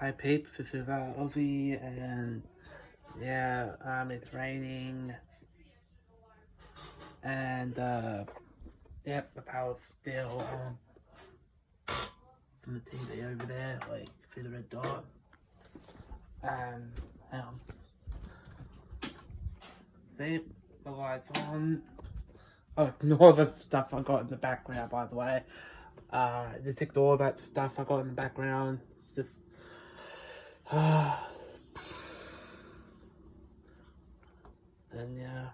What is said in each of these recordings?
Hi peeps, this is Ozzy, and yeah, it's raining, and yep, the power's still on from the TV over there, like, see the red dot, and, see, the light's on. Oh, ignore the stuff I got in the background, by the way. Just ignore that stuff I got in the background, just, and yeah.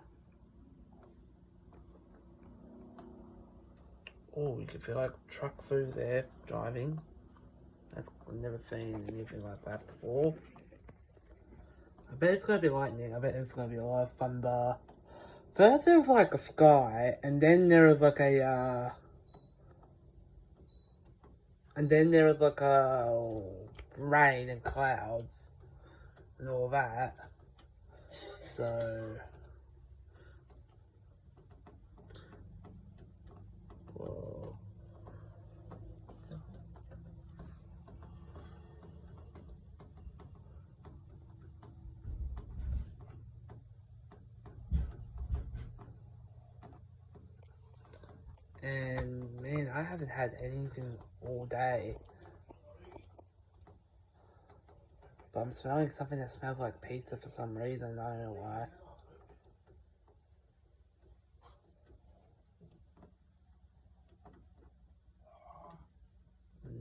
Oh, you can see like trucks over there driving. I've never seen anything like that before. I bet it's gonna be lightning. I bet it's gonna be a lot of thunder. First there was like a sky, and then there was like a rain and clouds and all that. So whoa. And man, I haven't had anything all day. But I'm smelling something that smells like pizza for some reason. I don't know why.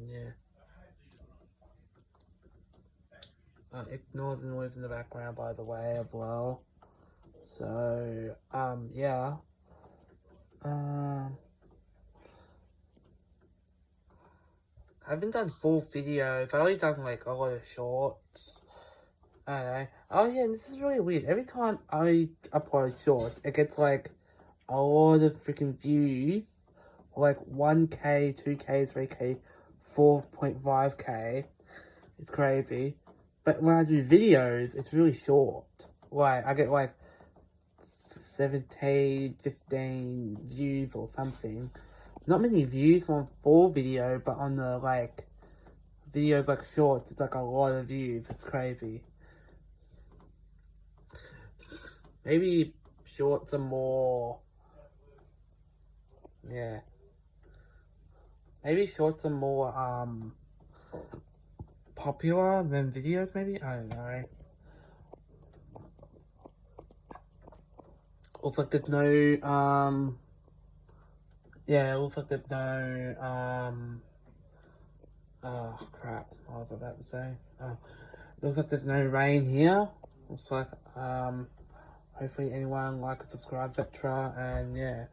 Yeah. Ignore the noise in the background, by the way, as well. So, yeah. I haven't done full videos. I've only done, like, a lot of shorts. I don't know. Oh, yeah, and this is really weird. Every time I upload shorts, it gets, like, a lot of freaking views. Like, 1K, 2K, 3K, 4.5K. It's crazy. But when I do videos, it's really short. Like, I get, like, 17, 15 views or something. Not many views on full video, but on the, like, videos like shorts, it's like a lot of views. It's crazy. Maybe shorts are more, yeah. Maybe shorts are more, popular than videos, maybe? I don't know. Looks like there's no, yeah, it looks like there's no, oh crap, what was I about to say? Oh, looks like there's no rain here. Looks like, hopefully anyone like, subscribe, etc. And yeah.